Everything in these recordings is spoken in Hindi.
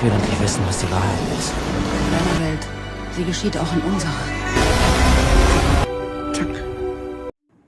Ich will endlich wissen, was die Wahrheit ist. In deiner Welt. Sie geschieht auch in unserer.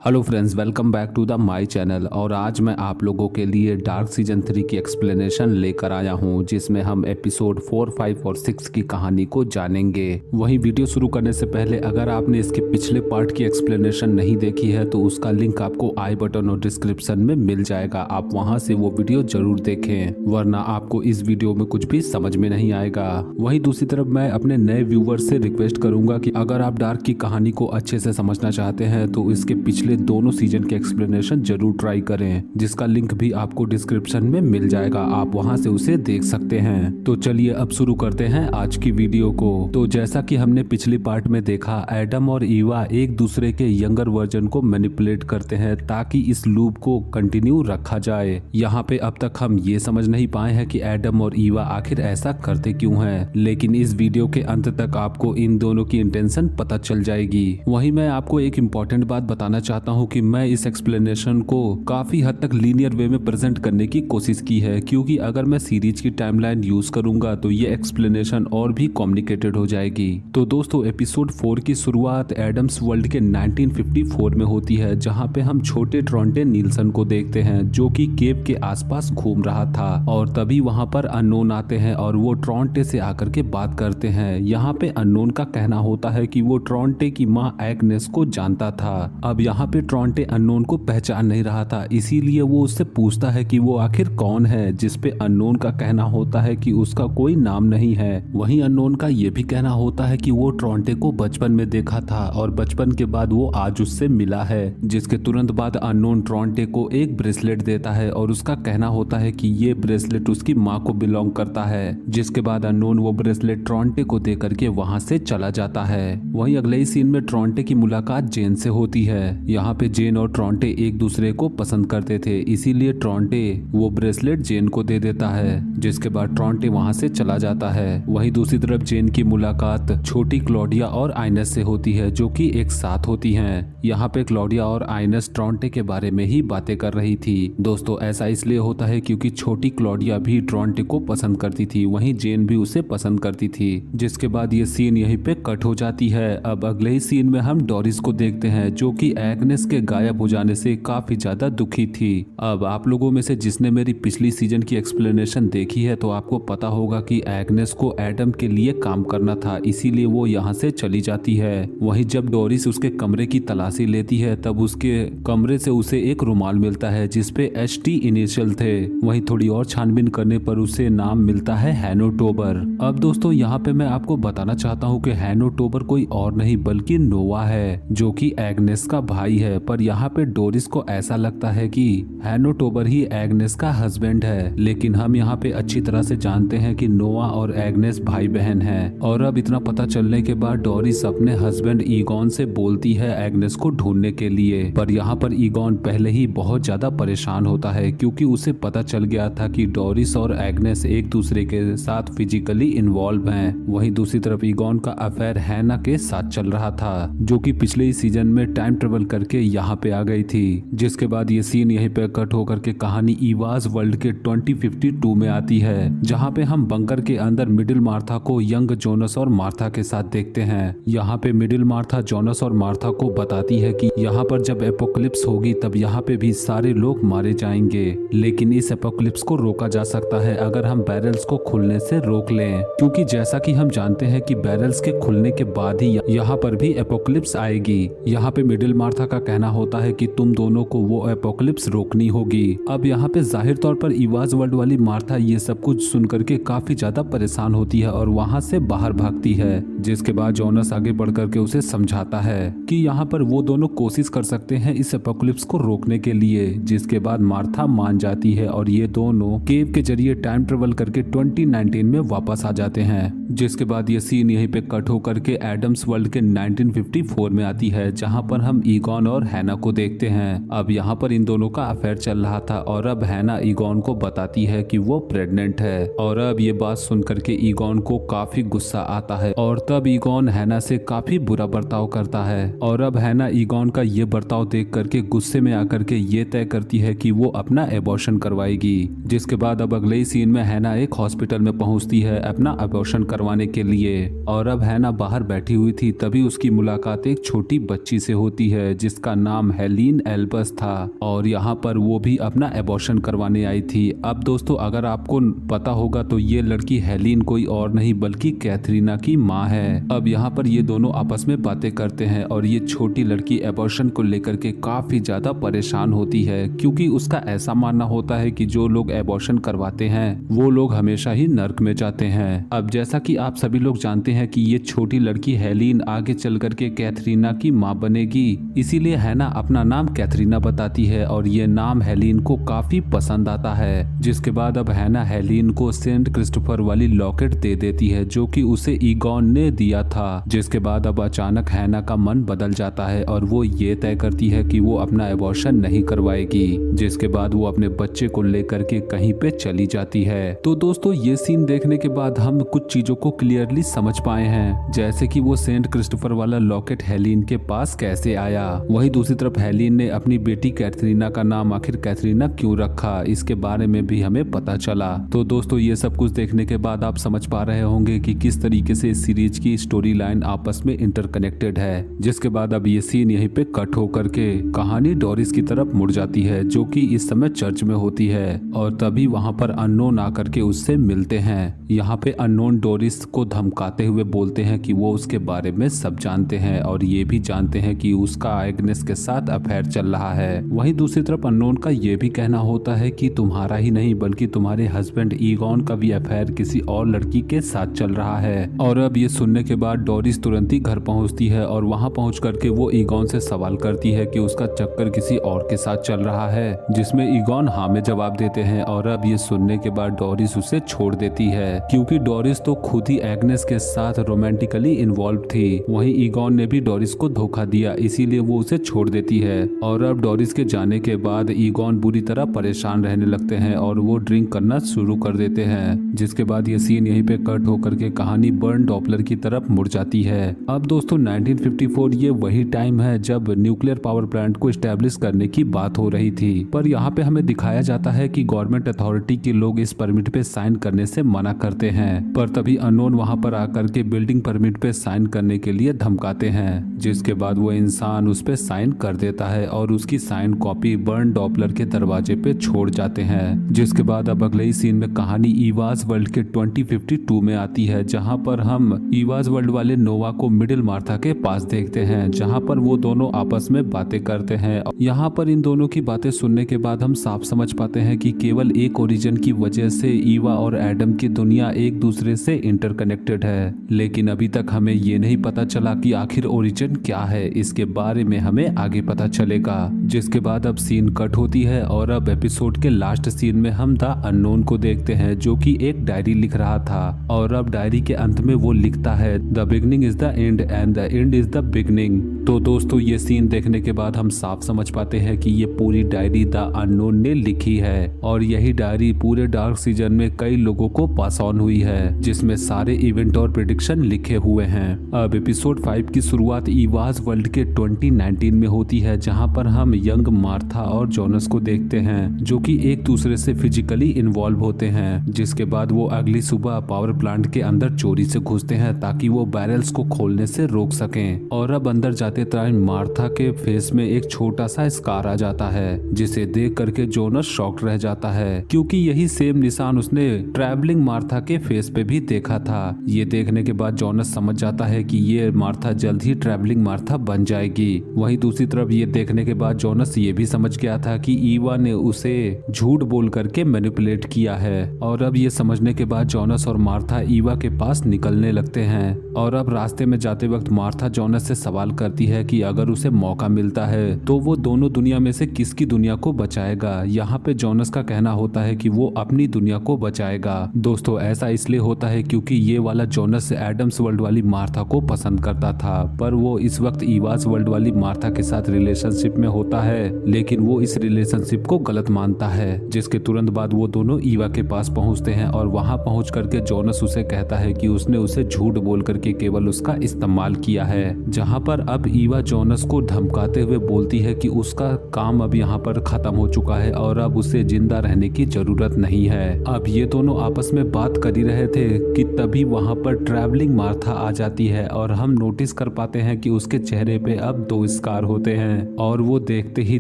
Hello friends, welcome back to the my channel. और आज मैं आप लोगों के लिए डार्क सीजन 3 की एक्सप्लेनेशन लेकर आया हूं, जिसमें हम एपिसोड 4, 5 और 6 की कहानी को जानेंगे। वहीं वीडियो शुरू करने से पहले अगर आपने इसके पिछले पार्ट की एक्सप्लेनेशन नहीं देखी है तो उसका लिंक आपको आई बटन और डिस्क्रिप्शन में मिल जाएगा। आप वहां से वो वीडियो जरूर देखें, वरना आपको इस वीडियो में कुछ भी समझ में नहीं आएगा। वहीं दूसरी तरफ मैं अपने नए व्यूवर्स से रिक्वेस्ट करूंगा कि अगर आप डार्क की कहानी को अच्छे से समझना चाहते हैं तो इसके पिछले दोनों सीजन के एक्सप्लेनेशन जरूर ट्राई करें, जिसका लिंक भी आपको डिस्क्रिप्शन में मिल जाएगा। आप वहां से उसे देख सकते हैं। तो चलिए अब शुरू करते हैं आज की वीडियो को। तो जैसा कि हमने पिछली पार्ट में देखा, एडम और ईवा एक दूसरे के यंगर वर्जन को मैनिपुलेट करते हैं ताकि इस लूप को कंटिन्यू रखा जाए। यहाँ पे अब तक हम ये समझ नहीं पाए हैं कि एडम और ईवा आखिर ऐसा करते क्यों हैं, लेकिन इस वीडियो के अंत तक आपको इन दोनों की इंटेंशन पता चल जाएगी। वहीं मैं आपको एक इम्पोर्टेंट बात बताना चाहता हूँ कि मैं इस एक्सप्लेनेशन को काफी हद तक लीनियर वे में प्रेजेंट करने की कोशिश की है, क्योंकि अगर मैं सीरीज की टाइमलाइन यूज करूंगा तो ये एक्सप्लेनेशन और भी कॉम्प्लिकेटेड हो जाएगी। तो दोस्तों, एपिसोड 4 की शुरुआत एडम्स वर्ल्ड के 1954 में होती है, जहां पे हम छोटे ट्रॉन्टे नील्सन को देखते हैं जो कि केव के आसपास घूम रहा था। और तभी वहां पर अननोन आते हैं और वो ट्रॉन्टे से आकर के बात करते हैं। यहाँ पे अननोन का कहना होता है कि वो ट्रॉन्टे की माँ एग्नेस को जानता था। अब यहाँ पे ट्रॉन्टे अननोन को पहचान नहीं रहा था, इसीलिए वो उससे पूछता है कि वो आखिर कौन है, जिसपे अननोन का कहना होता है कि उसका कोई नाम नहीं है। वहीं अननोन का ये भी कहना होता है कि वो ट्रॉन्टे को बचपन में देखा था और बचपन के बाद वो आज उससे मिला है। जिसके तुरंत बाद अननोन ट्रॉन्टे को एक ब्रेसलेट देता है और उसका कहना होता है कि ये ब्रेसलेट उसकी माँ को बिलोंग करता है। जिसके बाद अननोन वो ब्रेसलेट ट्रॉन्टे को दे करके वहाँ से चला जाता है। वहीं अगले ही सीन में ट्रॉन्टे की मुलाकात जेन से होती है। यहाँ पे जेन और ट्रॉन्टे एक दूसरे को पसंद करते थे, इसीलिए ट्रॉन्टे वो ब्रेसलेट जेन को दे देता है। जिसके बाद ट्रॉन्टे वहां से चला जाता है। वहीं दूसरी तरफ जेन की मुलाकात छोटी क्लॉडिया और आइनस से होती है, जो कि एक साथ होती हैं। यहाँ पे क्लॉडिया और आइनस ट्रॉन्टे के बारे में ही बातें कर रही थी। दोस्तों, ऐसा इसलिए होता है क्योंकि छोटी क्लॉडिया भी ट्रॉन्टे को पसंद करती थी, वहीं जेन भी उसे पसंद करती थी। जिसके बाद ये सीन यहीं पे कट हो जाती है। अब अगले ही सीन में हम डोरिस को देखते हैं, जो कि एग्नेस के गायब हो जाने से काफी ज्यादा दुखी थी। अब आप लोगों में से जिसने मेरी पिछली सीजन की एक्सप्लेनेशन देखी है तो आपको पता होगा कि एग्नेस को एडम के लिए काम करना था, इसीलिए वो यहाँ से चली जाती है। वहीं जब डोरिस उसके कमरे की तलाशी लेती है तब उसके कमरे से उसे एक रुमाल मिलता है जिसपे HT इनिशियल थे। वहीं थोड़ी और छानबीन करने पर उसे नाम मिलता है हैनोटोबर। अब दोस्तों, यहाँ पे मैं आपको बताना चाहता हूँ कि हैनोटोबर कोई और नहीं बल्कि नोवा है, जो कि एग्नेस का भाई है। पर यहाँ पे डोरिस को ऐसा लगता है कि हैनोटोबर ही एग्नेस का हस्बैंड है, लेकिन हम यहाँ पे अच्छी तरह से जानते हैं कि नोवा और एग्नेस भाई बहन हैं। और अब इतना पता चलने के बाद डोरिस अपने हस्बैंड ईगॉन से बोलती है एग्नेस को ढूंढने के लिए। पर यहाँ पर ईगॉन पहले ही बहुत ज्यादा परेशान होता है, क्योंकि उसे पता चल गया था कि डोरिस और एग्नेस एक दूसरे के साथ फिजिकली इन्वॉल्व हैं। वहीं दूसरी तरफ ईगॉन का अफेयर हैना के साथ चल रहा था, जो कि पिछले ही सीजन में टाइम ट्रेवल करके यहाँ पे आ गई थी। जिसके बाद ये सीन यहीं पे कट होकर के कहानी ईवाज वर्ल्ड के 2052 में आती है, जहाँ पे हम बंकर के अंदर मिडिल मार्था को यंग जोनस और मार्था के साथ देखते हैं। यहाँ पे मिडिल मार्था जोनस और मार्था को बताती है कि यहाँ पर जब एपोक्लिप्स होगी तब यहाँ पे भी सारे लोग मारे जाएंगे, लेकिन इस एपोक्लिप्स को रोका जा सकता है अगर हम बैरल्स को खुलने से रोक लें, क्योंकि जैसा कि हम जानते हैं कि बैरल्स के खुलने के बाद ही यहाँ पर भी एपोक्लिप्स आएगी। यहाँ पे मिडिल मार्था का कहना होता है कि तुम दोनों को वो एपोक्लिप्स रोकनी होगी। अब यहाँ पे जाहिर तौर पर ईवाज वर्ल्ड वाली मार्था ये सब कुछ सुन करके काफी ज्यादा परेशान होती है और वहाँ से बाहर भागती है। जिसके बाद जोनस आगे बढ़ करके उसे समझाता है कि यहाँ पर वो दोनों कोशिश कर सकते हैं इस एपोक्लिप्स को रोकने के लिए। जिसके बाद मार्था मान जाती है और ये दोनों केव के जरिए टाइम ट्रेवल करके 2019 में वापस आ जाते हैं। जिसके बाद ये सीन यहीं पे कट होकर के एडम्स वर्ल्ड के 1954 में आती है, जहाँ पर हम ईगॉन ईगॉन और हैना को देखते हैं। अब यहाँ पर इन दोनों का अफेयर चल रहा था और अब हैना ईगॉन को बताती है कि वो प्रेग्नेंट है और अब ये बात सुन करके ईगॉन को काफी गुस्सा आता है और तब ईगॉन हैना से काफी बुरा बर्ताव करता है और अब हैना ईगॉन का ये बर्ताव देख करके गुस्से में आकर के ये तय करती है कि वो अपना एबॉर्शन करवाएगी। जिसके बाद अब अगले ही सीन में हैना एक हॉस्पिटल में पहुंचती है अपना एबॉर्शन करवाने के लिए और अब हैना बाहर बैठी हुई थी तभी उसकी मुलाकात एक छोटी बच्ची से होती है जिसका नाम हेलीन एल्बस था और यहाँ पर वो भी अपना एबॉर्शन करवाने आई थी। अब दोस्तों अगर आपको पता होगा तो ये लड़की हेलीन कोई और नहीं बल्कि कैथरीना की माँ है। अब यहाँ पर ये दोनों आपस में बातें करते हैं और ये छोटी लड़की एबॉर्शन को लेकर के काफी ज्यादा परेशान होती है क्योंकि उसका ऐसा मानना होता है कि जो लोग एबॉर्शन करवाते हैं वो लोग हमेशा ही नर्क में जाते हैं। अब जैसा कि आप सभी लोग जानते हैं कि ये छोटी लड़की हेलीन आगे चल करके कैथरीना की माँ बनेगी, इसीलिए हैना अपना नाम कैथरीना बताती है और ये नाम हेलीन को काफी पसंद आता है। जिसके बाद अब हैना हेलीन को सेंट क्रिस्टोफर वाली लॉकेट दे देती है जो कि उसे ईगॉन ने दिया था। जिसके बाद अब अचानक हैना का मन बदल जाता है और वो ये तय करती है कि वो अपना एबॉर्शन नहीं करवाएगी। जिसके बाद वो अपने बच्चे को लेकर के कहीं पे चली जाती है। तो दोस्तों ये सीन देखने के बाद हम कुछ चीजों को क्लियरली समझ पाए हैं, जैसे कि वो सेंट क्रिस्टोफर वाला लॉकेट हेलीन के पास कैसे आया। वहीं दूसरी तरफ हेलीन ने अपनी बेटी कैथरीना का नाम आखिर कैथरीना क्यों रखा इसके बारे में भी हमें पता चला। तो दोस्तों ये सब कुछ देखने के बाद आप समझ पा रहे होंगे कि किस तरीके से इस सीरीज की स्टोरी लाइन आपस में इंटरकनेक्टेड है। जिसके बाद अब ये सीन यहीं पे कट होकर के कहानी डोरिस की तरफ मुड़ जाती है जो कि इस समय चर्च में होती है और तभी वहां पर अननोन आकर के उससे मिलते हैं। यहाँ पे अननोन डोरिस को धमकाते हुए बोलते हैं कि वो उसके बारे में सब जानते हैं और ये भी जानते हैं कि उसका एग्नेस के साथ अफेयर चल रहा है। वहीं दूसरी तरफ अननोन का ये भी कहना होता है कि तुम्हारा ही नहीं बल्कि तुम्हारे हस्बैंड ईगॉन का भी अफेयर किसी और लड़की के साथ चल रहा है। और अब ये सुनने के बाद डोरिस तुरंत ही घर पहुंचती है और वहां पहुंच करके वो ईगॉन से सवाल करती है कि उसका चक्कर किसी और के साथ चल रहा है, जिसमें ईगॉन हाँ में जवाब देते हैं। और अब ये सुनने के बाद डोरिस उसे छोड़ देती है क्योंकि डोरिस तो खुद ही एग्नेस के साथ रोमांटिकली इन्वॉल्व थी। वहीं ईगॉन ने भी डोरिस को धोखा दिया इसीलिए वो उसे छोड़ देती है। और अब डोरिस के जाने के बाद ईगॉन बुरी तरह परेशान रहने लगते हैं और वो ड्रिंक करना शुरू कर देते हैं। जिसके बाद ये सीन यहीं पे कट होकर के कहानी बर्न डॉपलर की तरफ मुड़ जाती है। अब दोस्तों 1954 ये वही टाइम है जब न्यूक्लियर पावर प्लांट को स्टैब्लिश करने की बात हो रही थी, पर यहाँ पे हमें दिखाया जाता है कि गवर्नमेंट अथॉरिटी के लोग इस परमिट पे साइन करने से मना करते हैं। पर तभी अननोन वहाँ पर आकर के बिल्डिंग परमिट पे साइन करने के लिए धमकाते हैं। जिसके बाद वो इंसान उस पे साइन कर देता है और उसकी साइन कॉपी बर्न डॉपलर के दरवाजे पे छोड़ जाते हैं। जिसके बाद अब अगले ही सीन में कहानी ईवाज वर्ल्ड के 2052 में आती है, जहाँ पर हम ईवाज वर्ल्ड वाले नोवा को मिडिल मार्था के पास देखते हैं, जहाँ पर वो दोनों आपस में बातें करते हैं। यहाँ पर इन दोनों की बातें सुनने के बाद हम साफ समझ पाते हैं कि केवल एक ओरिजिन की वजह से ईवा और एडम की दुनिया एक दूसरे से इंटरकनेक्टेड है, लेकिन अभी तक हमें ये नहीं पता चला कि आखिर ओरिजिन क्या है। इसके बारे में हमें आगे पता चलेगा। जिसके बाद अब सीन कट होती है और अब एपिसोड के लास्ट सीन में हम द अननोन को देखते हैं जो कि एक डायरी लिख रहा था और अब डायरी के अंत में वो लिखता है the beginning is the end and the end is the beginning. तो दोस्तों ये सीन देखने के बाद हम साफ समझ पाते हैं कि ये पूरी डायरी द अननोन ने लिखी है और यही डायरी पूरे डार्क सीजन में कई लोगों को पास ऑन हुई है, जिसमें सारे इवेंट और प्रेडिक्शन लिखे हुए हैं। अब एपिसोड 5 की शुरुआत ईवाज वर्ल्ड के 2019 में होती है, जहां पर हम यंग मार्था और जोनस को देखते हैं जो कि एक दूसरे से फिजिकली इन्वॉल्व होते हैं। जिसके बाद वो अगली सुबह पावर प्लांट के अंदर चोरी से घुसते हैं ताकि वो बैरल्स को खोलने से रोक सकें। और अब अंदर जाते टाइम मार्था के फेस में एक छोटा सा स्कार आ जाता है, जिसे देख करके जोनस शॉक्ड रह जाता है क्योंकि यही सेम निशान उसने ट्रैवलिंग मार्था के फेस पे भी देखा था। ये देखने के बाद जोनस समझ जाता है कि ये मार्था जल्द ही ट्रैवलिंग मार्था बन जाएगी। वहीं दूसरी तरफ ये देखने के बाद जोनस ये भी समझ गया था कि ईवा ने उसे झूठ बोल करके मैनिपुलेट किया है। और अब ये समझने के बाद जोनस और मार्था ईवा के पास निकलने लगते हैं। और अब रास्ते में जाते वक्त मार्था जोनस से सवाल करती है कि अगर उसे मौका मिलता है तो वो दोनों दुनिया में से किसकी दुनिया को बचाएगा। यहाँ पे जोनस का कहना होता है कि वो अपनी दुनिया को बचाएगा। दोस्तों ऐसा इसलिए होता है क्योंकि ये वाला जोनस एडम्स वर्ल्ड वाली मार्था को पसंद करता था, पर वो इस वक्त ईवाज वर्ल्ड वाली मार्था के साथ रिलेशनशिप में होता है, लेकिन वो इस रिलेशनशिप को गलत मानता है। जिसके तुरंत बाद वो दोनों ईवा के पास पहुंचते हैं और वहां पहुंच करके जोनस उसे कहता है कि उसने उसे झूठ बोल करके केवल उसका इस्तेमाल किया है। जहां पर अब ईवा जोनस को धमकाते हुए बोलती है कि उसका काम अब यहाँ पर खत्म हो चुका है और अब उसे जिंदा रहने की जरूरत नहीं है। अब ये दोनों आपस में बात कर ही रहे थे कि तभी वहां पर ट्रैवलिंग मार्था आ जाती है और हम नोटिस कर पाते हैं कि उसके चेहरे पे अब 2 स्कार होते हैं और वो देखते ही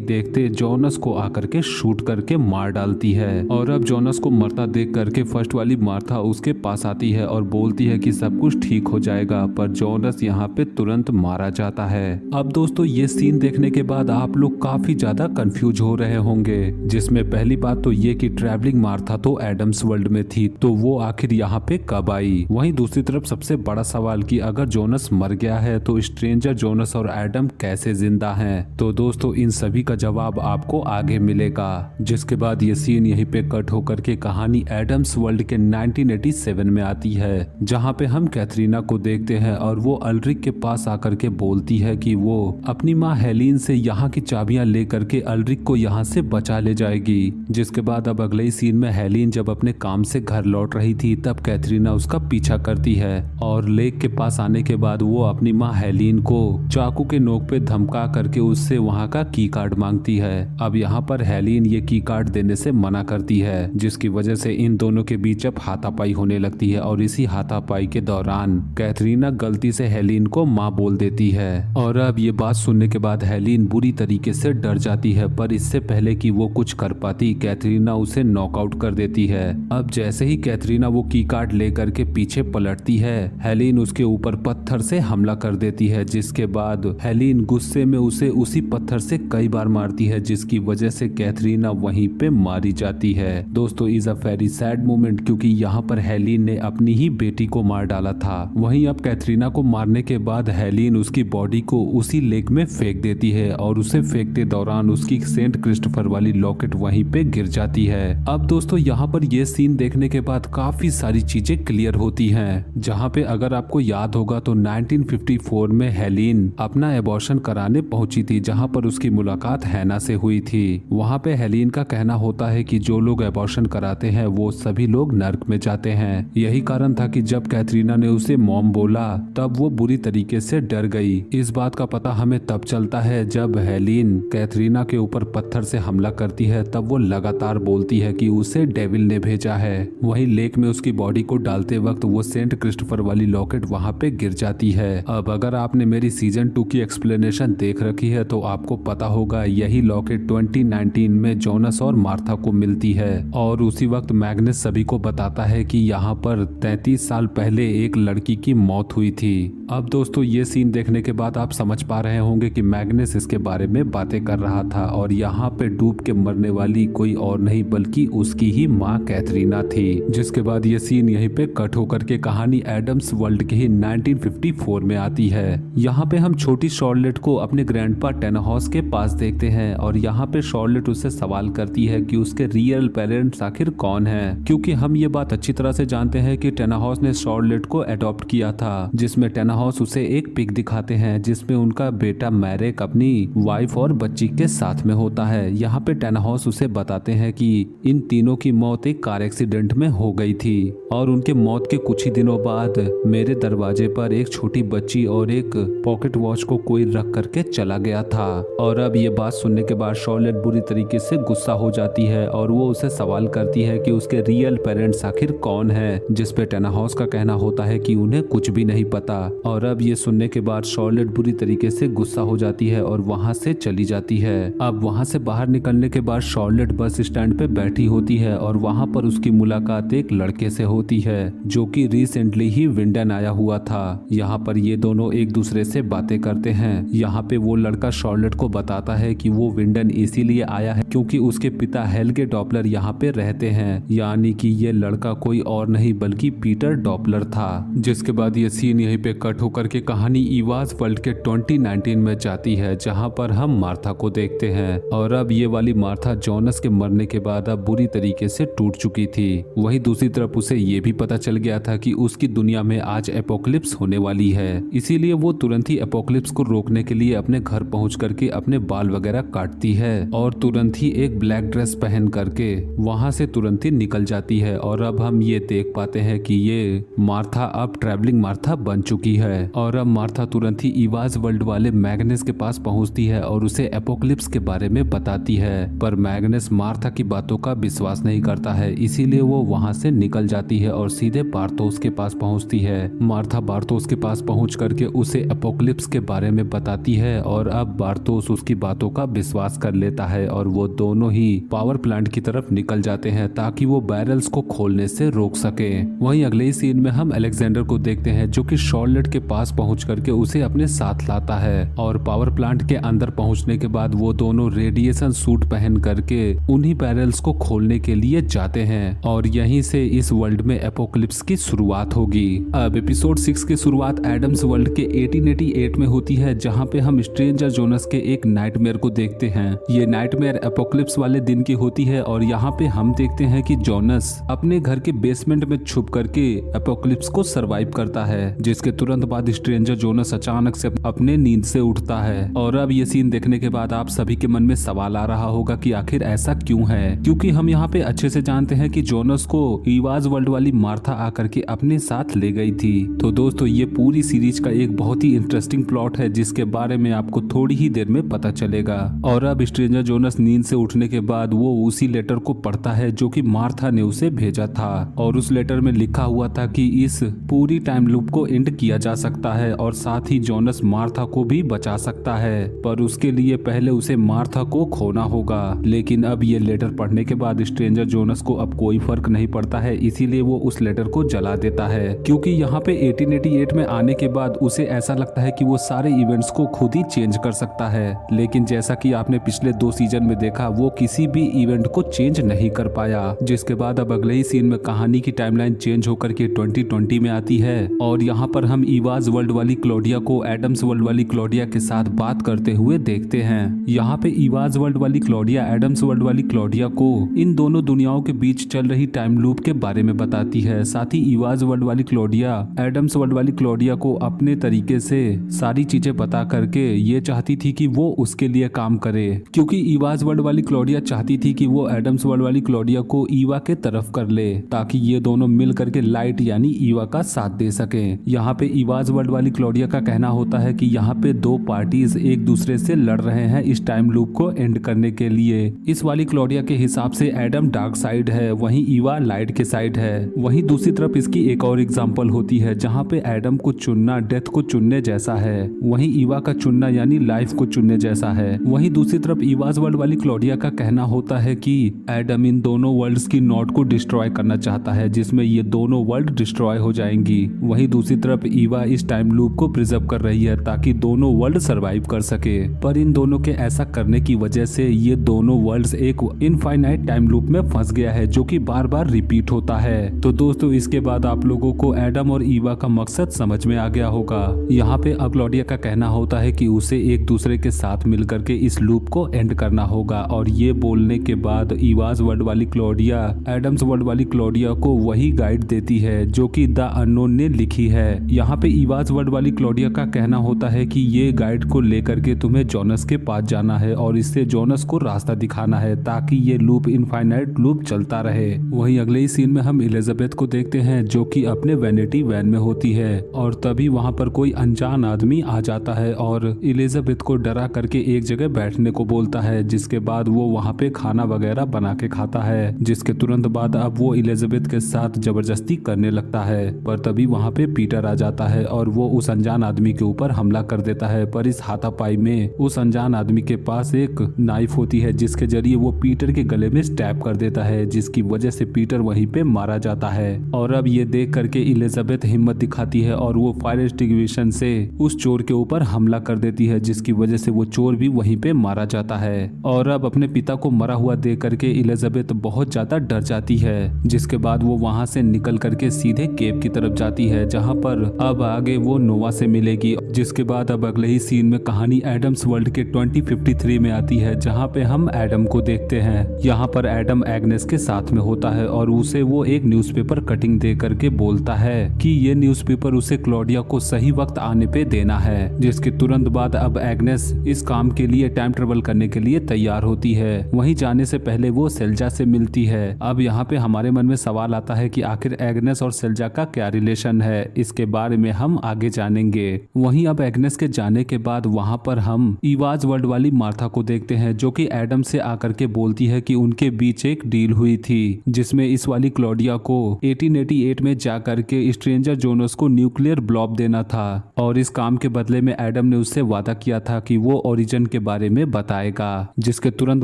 देखते जोनस को आकर के शूट करके मार डालती है। और अब जोनस को मरता देख करके फर्स्ट वाली मार्था उसके पास आती है और बोलती है कि सब कुछ ठीक हो जाएगा, पर जोनस यहाँ पे तुरंत मारा जाता है। अब दोस्तों ये सीन देखने के बाद आप लोग काफी ज्यादा कंफ्यूज हो रहे होंगे, जिसमें पहली बात तो ये कि ट्रैवलिंग मार्था तो एडम्स वर्ल्ड में थी, तो वो आखिर यहाँ पे कब आई। वहीं दूसरी तरफ सबसे बड़ा सवाल कि अगर जोनस मर गया है तो स्ट्रेंजर जोनस और एडम कैसे जिंदा हैं। तो दोस्तों इन सभी का जवाब आपको आगे मिलेगा। जिसके बाद ये सीन यहीं पे कट होकर के कहानी एडम्स वर्ल्ड के 1987 में आती है, जहाँ पे हम कैथरीना को देखते हैं और वो अल्ड्रिक के पास आकर के बोलती है कि वो अपनी माँ हेलिन से यहाँ की चाबियां लेकर के अल्ड्रिक को यहाँ से बचा ले जाएगी। जिसके बाद अब अगले ही सीन में हेलिन जब अपने काम से घर लौट रही थी तब कैथरीना उसका पीछा करती है और लेक के पास आने के बाद वो अपनी माँ हेलिन को चाकू के नोक पे धमका करके उससे वहाँ का की कार्ड मांगती है। अब यहाँ पर हेलिन ये की कार्ड देने से मना करती है, जिसकी वजह से इन दोनों के बीच अब हाथापाई होने लगती है और इसी हाथापाई के दौरान कैथरीना गलती से हेलिन को माँ बोल देती है। और अब ये बात सुनने के बाद हेलिन बुरी तरीके से डर जाती है, पर इससे पहले कि वो कुछ कर पाती कैथरीना उसे नॉकआउट कर देती है। अब जैसे ही कैथरीना वो की कार्ड लेकर के पीछे पलटती है, हेलिन उसके ऊपर पत्थर से हमला कर देती है, जिसके बाद हेलिन गुस्से में उसे उसी पत्थर से कई बार मारती है, जिसकी वजह से कैथरीना वहीं पे मारी जाती है। दोस्तों is a very sad moment, क्योंकि यहाँ पर हेलिन ने अपनी ही बेटी को मार डाला था। वहीं अब कैथरीना को मारने के बाद हेलिन उसकी बॉडी को उसी लेक में फेंक देती है और उसे फेंकते दौरान उसकी सेंट क्रिस्टोफर वाली लॉकेट वहीं पे गिर जाती है। अब दोस्तों यहाँ पर ये सीन देखने के बाद काफी सारी चीजें क्लियर होती हैं, जहाँ पे अगर आपको याद होगा तो 1954 में हेलिन अपना एबॉर्शन कराने पहुंची थी, जहाँ पर उसकी मुलाकात हैना से हुई थी। वहाँ पे हेलिन का कहना होता है कि जो लोग एबॉर्शन कराते हैं वो सभी लोग नर्क में जाते हैं। यही कारण था कि जब कैथरीना ने उसे मॉम बोला तब वो बुरी तरीके से डर गई। इस बात का पता हमें तब चलता है जब हेलिन कैथरीना के ऊपर पत्थर से हमला करती है, तब वो लगातार बोलती है कि उसे डेविल ने भेजा है। वहीं लेक में उसकी बॉडी को डालते वक्त वो सेंट क्रिस्टोफर वाली लॉकेट वहाँ पे गिर जाती है। अब अगर आपने मेरी सीजन 2 की एक्सप्लेनेशन देख रखी है तो आपको पता होगा यही लॉकेट 2019 में जोनस और मार्था को मिलती है और उसी वक्त मैग्नस सभी को बताता है कि यहाँ पर 33 साल पहले एक लड़की की मौत हुई थी। अब दोस्तों ये सीन देखने के बाद आप समझ पा रहे होंगे कि मैग्नस इसके बारे में बातें कर रहा था और यहाँ पे डूब के मरने वाली कोई और नहीं बल्कि उसकी ही माँ कैथरीना थी। जिसके बाद ये सीन यहीं पे कट होकर के कहानी एडम्स वर्ल्ड के ही 1954 में आती है। यहाँ पे हम छोटी शॉर्लेट को अपने ग्रैंडपा टेनाहॉस के पास देखते हैं और यहाँ पे शॉर्लेट उससे सवाल करती है कि उसके रियल पेरेंट्स आखिर कौन हैं, क्योंकि हम ये बात अच्छी तरह से जानते हैं कि टेनाहॉस ने शॉर्लेट को अडॉप्ट किया था, जिसमें टेनाहॉस उसे एक पिक दिखाते हैं जिसमें उनका बेटा मैरेक अपनी वाइफ और बच्ची के साथ में होता है। यहाँ पे टेनाहॉस उसे बताते हैं कि इन तीनों की मौत एक कार एक्सीडेंट में हो गई थी और उनके मौत के कुछ ही दिनों बाद मेरे दरवाजे पर एक छोटी बच्ची और एक पॉकेट वॉच को कोई रख करके चला गया था। और अब ये बात सुनने के बाद शॉर्लेट बुरी तरीके से गुस्सा हो जाती है और वो उसे सवाल करती है कि उसके रियल पेरेंट्स आखिर कौन है, जिसपे टेनाहॉस का कहना होता है कि उन्हें कुछ भी नहीं पता। और अब ये सुनने के बाद शॉर्लेट बुरी तरीके से गुस्सा हो जाती है और वहाँ से चली जाती है। अब वहाँ से बाहर निकलने के बाद शॉर्लेट बस स्टैंड पे बैठी होती है और वहाँ पर उसकी मुलाकात एक लड़के से होती है जो कि रिसेंटली ही विंडन आया हुआ था। यहाँ पर ये दोनों एक दूसरे से बातें करते हैं। यहाँ पे वो लड़का शॉर्लेट को बताता है कि वो विंडन इसीलिए आया है क्योंकि उसके पिता हेल्गे डॉपलर यहाँ पे रहते हैं, यानी कि ये लड़का कोई और नहीं बल्कि पीटर डॉपलर था। जिसके बाद ये सीन यहीं पे कट होकर के कहानी ईवाज वर्ल्ड के 2019 में जाती है, जहाँ पर हम मार्था को देखते हैं। और अब ये वाली मार्था जोनस के मरने के बाद अब बुरी तरीके से टूट चुकी थी। वहीं दूसरी तरफ उसे ये भी पता चल गया था कि उसकी दुनिया में आज एपोक्लिप्स होने वाली है, इसीलिए वो तुरंत ही एपोक्लिप्स को रोकने के लिए लिए अपने घर पहुंच करके अपने बाल वगैरह काटती है और तुरंत ही एक ब्लैक ड्रेस पहन करके वहां से तुरंत ही निकल जाती है। और अब हम ये देख पाते हैं कि ये मार्था अब ट्रैवलिंग मार्था बन चुकी है। और अब मार्था तुरंत ही इवाज वर्ल्ड वाले मैग्नस के पास पहुंचती है और उसे एपोक्लिप्स के बारे में बताती है, पर मैग्नस मार्था की बातों का विश्वास नहीं करता है, इसीलिए वो वहां से निकल जाती है और सीधे बार्थोस के पास पहुंचती है। मार्था बार्थोस के पास पहुंच करके उसे एपोक्लिप्स के बारे में बताती है और अब बार्थोस उसकी बातों का विश्वास कर लेता है और वो दोनों ही पावर प्लांट की तरफ निकल जाते हैं ताकि वो बैरल्स को खोलने से रोक सके। वहीं अगले ही सीन में हम अलेक्जेंडर को देखते हैं जो कि शॉर्लेट के पास पहुंच करके उसे अपने साथ लाता है और पावर प्लांट के अंदर पहुंचने के बाद वो दोनों रेडिएशन सूट पहन करके उन्हीं बैरल्स को खोलने के लिए जाते हैं और यहीं से इस वर्ल्ड में एपोक्लिप्स की शुरुआत होगी। अब एपिसोड 6 की शुरुआत एडम्स वर्ल्ड के 1888 में होती है जहां पे हम स्ट्रेंजर जोनस के एक नाइटमेयर को देखते हैं। ये नाइटमेयर एपोक्लिप्स वाले दिन की होती है और यहाँ पे हम देखते हैं कि जोनस अपने घर के बेसमेंट में छुप करके एपोक्लिप्स को सरवाइव करता है, जिसके तुरंत बाद स्ट्रेंजर जोनस अचानक से अपने नींद से उठता है। और अब ये सीन देखने के बाद आप सभी के मन में सवाल आ रहा होगा कि आखिर ऐसा क्यों है, क्योंकि हम यहाँ पे अच्छे से जानते हैं कि जोनस को इवाज वर्ल्ड वाली मार्था आकर के अपने साथ ले गई थी। तो दोस्तों ये पूरी सीरीज का एक बहुत ही इंटरेस्टिंग प्लॉट है जिसके बारे में आपको थोड़ी ही देर में पता चलेगा। और अब स्ट्रेंजर जोनस नींद से उठने के बाद वो उसी लेटर को पढ़ता है जो कि मार्था ने उसे भेजा था और उस लेटर में लिखा हुआ था कि इस पूरी टाइम लूप को एंड किया जा सकता है और साथ ही जोनस मार्था को भी बचा सकता है, पर उसके लिए पहले उसे मार्था को खोना होगा। लेकिन अब ये लेटर पढ़ने के बाद स्ट्रेंजर जोनस को अब कोई फर्क नहीं पड़ता है, इसीलिए वो उस लेटर को जला देता है, क्योंकि यहाँ पे 1888 में आने के बाद उसे ऐसा लगता है कि वो सारे इवेंट्स को खुद ही चेंज कर सकता है। लेकिन जैसा कि आपने पिछले 2 सीजन में देखा वो किसी भी इवेंट को चेंज नहीं कर पाया, जिसके बाद अब अगले ही सीन में कहानी की टाइमलाइन चेंज होकर के 2020 में आती है और यहाँ पर हम इवाज वर्ल्ड वाली क्लोडिया को एडम्स वर्ल्ड वाली क्लोडिया के साथ बात करते हुए देखते हैं। यहाँ पे इवाज वर्ल्ड वाली क्लोडिया एडम्स वर्ल्ड वाली क्लोडिया को इन दोनों दुनियाओं के बीच चल रही टाइम लूप के बारे में बताती है। साथ ही इवाज वर्ल्ड वाली क्लोडिया एडम्स वर्ल्ड वाली क्लोडिया को अपने तरीके से सारी चीजें बता करके ये चाहती थी कि वो उसके लिए काम करे, क्योंकि इवाज वर्ल्ड वाली क्लोडिया चाहती थी कि वो एडम्स वर्ल्ड वाली क्लोडिया को ईवा के तरफ कर ले ताकि ये दोनों मिल करके लाइट यानी ईवा का साथ दे सके। यहाँ पे इवाज वर्ल्ड वाली क्लोडिया का कहना होता है कि यहाँ पे 2 पार्टीज एक दूसरे से लड़ रहे हैं इस टाइम लूप को एंड करने के लिए। इस वाली क्लोडिया के हिसाब से एडम डार्क साइड है, वहीं ईवा लाइट के साइड है। वहीं दूसरी तरफ इसकी एक और एग्जांपल होती है जहाँ पे एडम को चुनना डेथ को चुनने जैसा है, वहीं ईवा का चुनना यानी लाइफ को चुनने जैसा है। वहीं दूसरी तरफ इवाज वर्ल्ड वाली क्लोडिया का कहना होता है कि एडम इन दोनों वर्ल्ड्स की नोट को डिस्ट्रॉय करना चाहता है जिसमें ये दोनों वर्ल्ड डिस्ट्रॉय हो जाएंगी। वहीं दूसरी तरफ ईवा इस टाइम लूप को प्रिजर्व कर रही है ताकि दोनों वर्ल्ड सरवाइव कर सके, पर इन दोनों के ऐसा करने की वजह से ये दोनों वर्ल्ड्स एक इनफाइनाइट टाइम लूप में फंस गया है जो कि बार बार रिपीट होता है। तो दोस्तों इसके बाद आप लोगों को एडम और ईवा का मकसद समझ में आ गया होगा। यहाँ पे क्लोडिया का कहना होता है कि उसे एक दूसरे के साथ मिलकर के इस लूप को एंड करना होगा और ये बोलने के बाद इवाज वर्ल्ड वाली क्लोडिया एडम्स वर्ल्ड वाली क्लोडिया को वही गाइड देती है जो कि द अननोन ने लिखी है। यहाँ पे इवाज वर्ल्ड वाली क्लोडिया का कहना होता है कि ये गाइड को लेकर के तुम्हें जोनस के पास जाना है और इससे जोनस को रास्ता दिखाना है ताकि ये लूप इनफाइनाइट लूप चलता रहे। वहीं अगले ही सीन में हम एलिजाबेथ को देखते हैं जो कि अपने वैनिटी वैन में होती है और तभी वहाँ पर कोई अनजान आदमी आ जाता है और एलिजाबेथ को डरा करके एक जगह बैठने को बोलता है, जिसके बाद वो वहाँ पे खाना वगैरह बना के खाता है, जिसके तुरंत बाद अब वो एलिजाबेथ के साथ जबरदस्ती करने लगता है। पर तभी वहाँ पे पीटर आ जाता है और वो उस अनजान आदमी के ऊपर हमला कर देता है, पर इस हाथापाई में उस अनजान आदमी के पास एक नाइफ होती है जिसके जरिए वो पीटर के गले में स्टैब कर देता है, जिसकी वजह से पीटर वहीं पे मारा जाता है। और अब ये देख करके एलिजाबेथ हिम्मत दिखाती है और वो फायर एक्सटिंग्विशन से उस चोर के ऊपर हमला कर देती है, जिसकी वजह से वो चोर भी वहीं पे मारा जाता है। और अब अपने पिता को मरा हुआ देख करके एलिजाबेथ बहुत ज्यादा डर जाती है, जिसके बाद वो वहां से निकल करके सीधे केव की तरफ जाती है जहां पर अब आगे वो नोवा से मिलेगी। जिसके बाद अब अगले ही सीन में कहानी एडम्स वर्ल्ड के 2053 में आती है जहां पे हम एडम को देखते हैं। यहाँ पर एडम एग्नेस के साथ में होता है और उसे वो एक न्यूज़पेपर कटिंग दे करके बोलता है कि ये न्यूज़पेपर उसे क्लोडिया को सही वक्त आने पे देना है, जिसके तुरंत बाद अब एग्नेस इस काम के लिए टाइम ट्रेवल करने के लिए तैयार होती है। वहीं जाने से पहले वो सेल्जा से मिलती है। अब यहाँ पे हमारे मन में सवाल आता है कि आखिर एग्नेस और सेल्जा का क्या रिलेशन है, इसके बारे में हम आगे जानेंगे। वहीं अब एग्नेस के जाने के बाद वहाँ पर हम ईवाज वर्ल्ड वाली मार्था को देखते हैं, जो कि एडम से आकर के बोलती है कि उनके बीच एक डील हुई थी जिसमें इस वाली क्लॉडिया को 1888 में जाकर के स्ट्रेंजर जोनस को न्यूक्लियर ब्लॉब देना था और इस काम के बदले में एडम ने उससे वादा किया था कि वो ओरिजिन के बारे में बताएगा। जिसके तुरंत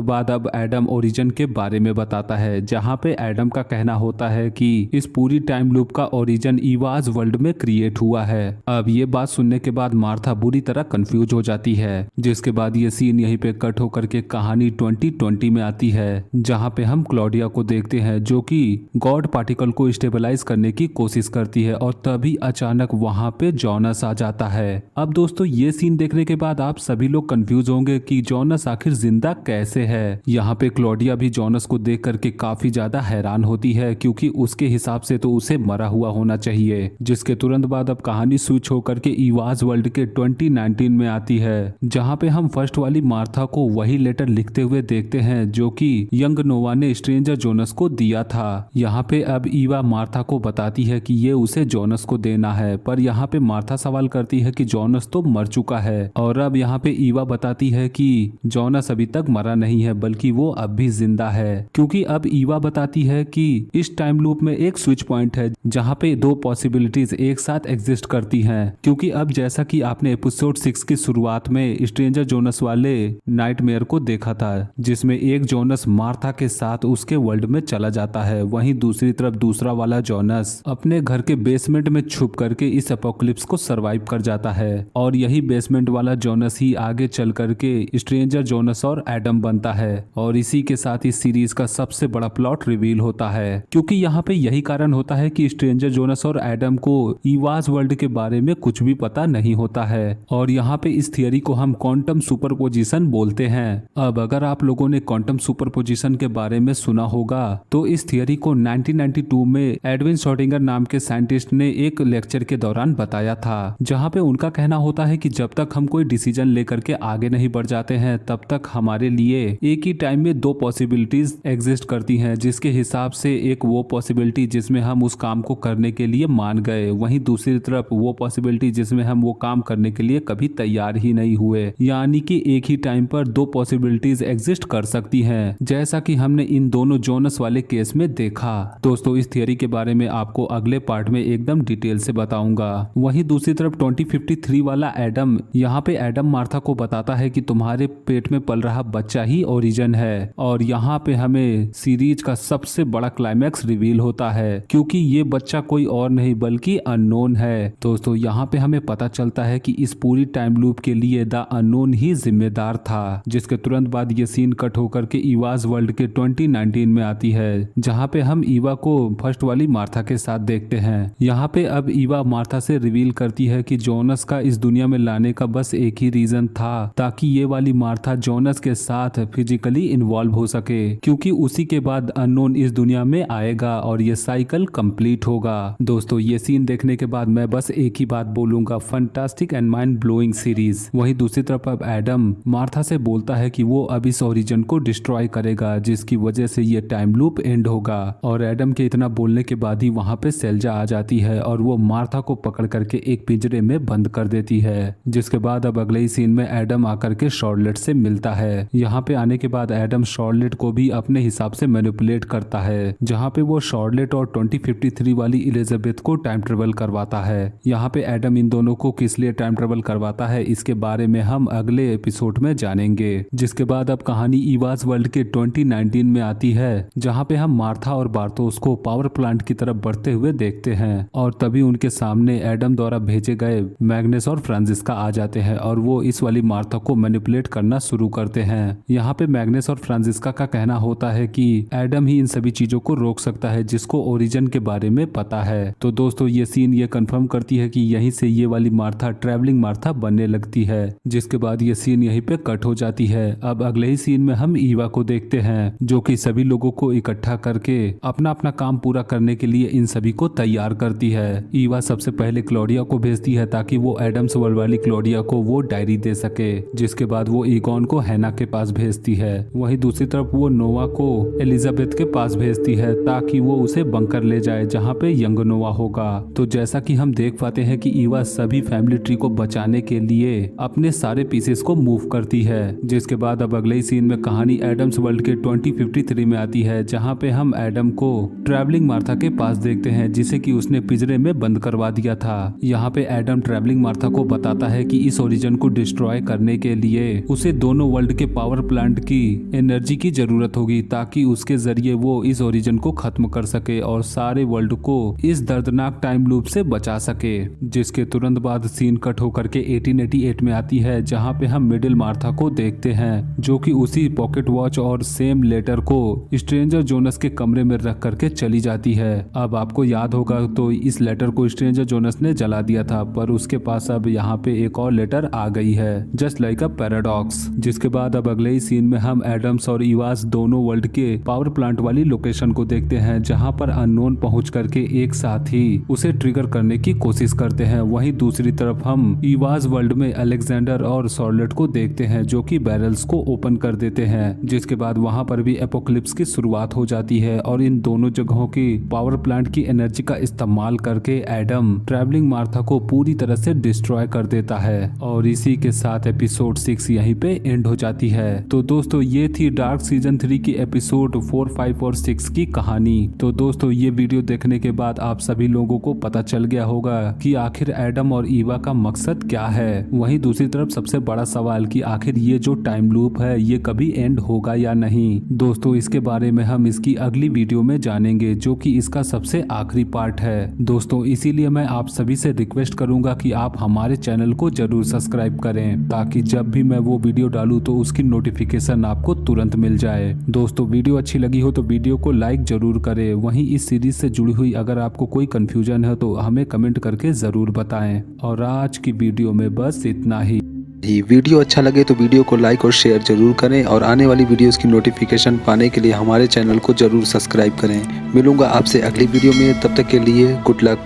बाद अब एडम ओरिजिन के बारे में बताता है, जहाँ पे एडम का कहना होता है कि इस पूरी टाइम लूप का ओरिजिन ईवाज वर्ल्ड में क्रिएट हुआ है। अब ये बात सुनने के बाद मार्था बुरी तरह कंफ्यूज हो जाती है। जिसके बाद ये सीन यहीं पे कट होकर के कहानी 2020 में आती है, जहाँ पे हम क्लॉडिया को देखते हैं जो कि गॉड पार्टिकल को स्टेबलाइज करने की कोशिश करती है और तभी अचानक वहाँ पे जॉनस आ जाता है। अब दोस्तों ये सीन देखने के बाद आप सभी लोग कंफ्यूज होंगे कि जॉनस आखिर जिंदा कैसे है। यहाँ पे क्लॉडिया भी जॉनस को देख करके काफी ज्यादा हैरान होती है, क्योंकि उसके हिसाब से तो उसे मरा हुआ होना चाहिए। जिसके तुरंत बाद अब कहानी स्विच होकर के ईवाज वर्ल्ड के 2019 में आती है, जहाँ पे हम फर्स्ट वाली मार्था को वही लेटर लिखते हुए देखते हैं जो कि यंग नोवा ने स्ट्रेंजर जोनस को दिया था। यहाँ पे अब ईवा मार्था को बताती है कि ये उसे जॉनस को देना है, पर यहाँ पे मार्था सवाल करती है कि जॉनस तो मर चुका है। और अब यहाँ पे ईवा बताती है कि जॉनस अभी तक मरा नहीं है, बल्कि वो अब भी जिंदा है, क्योंकि अब ईवा बताती है कि इस टाइम लूप में एक स्विच पॉइंट है जहाँ पे दो पॉसिबिलिटीज एक साथ एग्जिस्ट करती हैं। क्योंकि अब जैसा कि आपने एपिसोड 6 की शुरुआत में स्ट्रेंजर जोनस वाले नाइटमेयर को देखा था, जिसमें एक जोनस मार्था के साथ उसके वर्ल्ड में चला जाता है, वहीं दूसरी तरफ दूसरा वाला जोनस अपने घर के बेसमेंट में छुप करके इस एपोकलिप्स को सरवाइव कर जाता है। और यही बेसमेंट वाला जोनस ही आगे चल करके स्ट्रेंजर जोनस और एडम बनता है। और इसी के साथ इस सीरीज का सबसे बड़ा प्लॉट रिवील होता है, क्योंकि यहाँ पे यही कारण होता है कि स्ट्रेंजर जोनस और एडम को ईवाज वर्ल्ड के बारे में कुछ भी पता नहीं होता है। और यहाँ पे इस थियरी को हम क्वांटम सुपरपोजिशन बोलते हैं। अब अगर आप लोगों ने क्वांटम सुपरपोजिशन के बारे में सुना होगा तो इस थियरी को 1992 में एडविन शॉर्डिंगर नाम के साइंटिस्ट ने एक लेक्चर के दौरान बताया था, जहाँ पे उनका कहना होता है कि जब तक हम कोई डिसीजन लेकर के आगे नहीं बढ़ जाते हैं तब तक हमारे लिए एक ही टाइम में दो पॉसिबिलिटीज एग्जिस्ट करती हैं, जिसके हिसाब से एक वो पॉसिबिलिटी जिसमें हम उस काम को करने के लिए मान गए, वहीं दूसरी तरफ वो पॉसिबिलिटी जिसमें हम वो काम करने के लिए कभी तैयार ही नहीं हुए। यानी कि एक ही टाइम पर दो पॉसिबिलिटीज एग्जिस्ट कर सकती हैं, जैसा कि हमने इन दोनों जोनस वाले केस में देखा। दोस्तों इस थियरी के बारे में आपको अगले पार्ट में एकदम डिटेल से बताऊंगा। वहीं दूसरी तरफ 2053 वाला एडम, यहाँ पे एडम मार्था को बताता है कि तुम्हारे पेट में पल रहा बच्चा ही ओरिजिन है। और यहाँ पे हमें सीरीज का सबसे बड़ा क्लाइमैक्स रिवील होता है, क्योंकि ये बच्चा कोई और नहीं बल्कि अननोन है। दोस्तों यहाँ पे हमें पता चलता है कि इस पूरी टाइम लूप के लिए द अननोन ही जिम्मेदार था। जिसके तुरंत बाद ये सीन कट होकर के ईवाज वर्ल्ड के 2019 में आती है, जहाँ पे हम ईवा को फर्स्ट वाली मार्था के साथ देखते हैं। यहाँ पे अब ईवा मार्था से रिवील करती है कि जोनस का इस दुनिया में लाने का बस एक ही रीजन था, ताकि ये वाली मार्था जोनस के साथ फिजिकली इन्वॉल्व हो सके, क्योंकि उसी के बाद अननोन इस दुनिया में आएगा और ये साइकिल कंप्लीट होगा। दोस्तों ये सीन देखने के बाद मैं बस एक ही बात बोलूंगा, fantastic and mind blowing series. वहीं दूसरी तरफ अब एडम मार्था से बोलता है कि वो अब इस ओरिजिन को डिस्ट्रॉय करेगा, जिसकी वजह से ये टाइम लूप एंड होगा। और एडम के इतना बोलने के बाद ही वहाँ पे सेल्जा आ जाती है और वो मार्था को पकड़ करके एक पिंजरे में बंद कर देती है। जिसके बाद अब अगले ही सीन में एडम आकर के शॉर्लेट से मिलता है। यहाँ पे आने के बाद एडम शॉर्लेट को भी अपने हिसाब से मैनिपुलेट करता है, जहाँ पे वो शॉर्लेट और 2053 वाली इलिजाबेथ को टाइम ट्रेवल करवाता है। यहाँ पे एडम इन दोनों को किस लिए टाइम ट्रेवल करवाता है इसके बारे में हम अगले एपिसोड में जानेंगे। जिसके बाद अब कहानी ईवाज वर्ल्ड के 2019 में आती है, जहाँ पे हम मार्था और बार्थोस को पावर प्लांट की तरफ बढ़ते हुए देखते हैं। और तभी उनके सामने एडम द्वारा भेजे गए मैग्नेस और फ्रांसिस्का आ जाते हैं और वो इस वाली मार्था को मैनिपुलेट करना शुरू करते हैं। यहाँ पे मैग्नेस और फ्रांसिस्का का कहना होता है कि एडम ही इन सभी चीजों को रोक सकता है जिसको ओरिजिन के बारे में पता है। तो दोस्तों ये सीन ये कंफर्म करती है कि यहीं से ये वाली मार्था ट्रैवलिंग मार्था बनने लगती है। जिसके बाद ये सीन यहीं पे कट हो जाती है। अब अगले ही सीन में हम ईवा को देखते हैं, जो कि सभी लोगों को इकट्ठा करके अपना अपना काम पूरा करने के लिए इन सभी को तैयार करती है। ईवा सबसे पहले क्लॉडिया को भेजती है ताकि वो एडम्स वर्ल्ड वाली क्लोडिया को वो डायरी दे सके, जिसके बाद वो ईगॉन को हैना के पास भेजती है। वहीं दूसरी तरफ वो नोवा को एलिजाबेथ के पास भेजती है ताकि वो उसे बंकर ले जाए जहाँ पे यंग नोवा होगा। तो जैसा कि हम देख पाते हैं कि ईवा सभी फैमिली ट्री को बचाने के लिए अपने सारे पीसेस को मूव करती है। जिसके बाद अब अगले ही सीन में कहानी एडम्स वर्ल्ड के 2053 में आती है, जहाँ पे हम एडम को ट्रैवलिंग मार्था के पास देखते हैं जिसे कि उसने पिंजरे में बंद करवा दिया था। यहाँ पे एडम ट्रैवलिंग मार्था को बताता है कि इस ओरिजिन को डिस्ट्रॉय करने के लिए उसे दोनों वर्ल्ड के पावर प्लांट की एनर्जी की जरूरत होगी ताकि उसके जरिए वो इस ओरिजिन को खत्म कर सके और सारे वर्ल्ड को इस दर्दनाक टाइम लूप से बचा सके। जिसके तुरंत बाद सीन कट होकर के 1888 में आती है, जहाँ पे हम मिडिल मार्था को देखते हैं जो कि उसी पॉकेट वॉच और सेम लेटर को स्ट्रेंजर जोनस के कमरे में रख करके चली जाती है। अब आपको याद होगा तो इस लेटर को स्ट्रेंजर जोनस ने जला दिया था, पर उसके पास अब यहाँ पे एक और लेटर आ गई है, जस्ट लाइक अ पैराडॉक्स। जिसके बाद अब अगले ही सीन में हम एडम्स और इवास दोनों वर्ल्ड के पावर प्लांट वाली लोकेशन को देखते हैं, जहाँ पर अननोन पहुंच करके एक साथ ही उसे ट्रिगर करने की कोशिश करते हैं। वहीं दूसरी तरफ हम इवास वर्ल्ड में अलेक्जेंडर और शॉर्लेट को देखते हैं जो कि बैरल्स को ओपन कर देते हैं। जिसके बाद वहां पर भी एपोक्लिप्स की शुरुआत हो जाती है और इन दोनों जगहों की पावर प्लांट की एनर्जी का इस्तेमाल करके एडम ट्रैवलिंग मार्था को पूरी तरह से डिस्ट्रॉय कर देता है। और इसी के साथ एपिसोड 6 यहीं पे एंड हो जाती है। तो दोस्तों ये थी डार्क सीजन 3 की एपिसोड 4, 5 और 6 की कहानी। तो दोस्तों ये वीडियो देखने के बाद आप सभी लोगों को पता चल गया होगा कि आखिर एडम और ईवा का मकसद क्या है। वहीं दूसरी तरफ सबसे बड़ा सवाल कि आखिर ये जो टाइम लूप है ये कभी एंड होगा या नहीं। दोस्तों इसके बारे में हम इसकी अगली वीडियो में जानेंगे जो कि इसका सबसे आखिरी पार्ट है। दोस्तों इसीलिए मैं आप सभी से रिक्वेस्ट करूंगा कि आप हमारे चैनल को जरूर सब्सक्राइब करें ताकि जब भी मैं वो वीडियो डालूं तो उसकी नोटिफिकेशन आपको तुरंत मिल जाए। दोस्तों वीडियो अच्छी लगी हो तो वीडियो को लाइक जरूर करें। वहीं इस सीरीज से जुड़ी हुई अगर आपको कोई कंफ्यूजन है तो हमें कमेंट करके जरूर बताएं। और आज की वीडियो में बस इतना ही। वीडियो अच्छा लगे तो वीडियो को लाइक और शेयर जरूर करें और आने वाली वीडियोस की नोटिफिकेशन पाने के लिए हमारे चैनल को जरूर सब्सक्राइब करें। मिलूंगा आपसे अगली वीडियो में, तब तक के लिए गुड लक।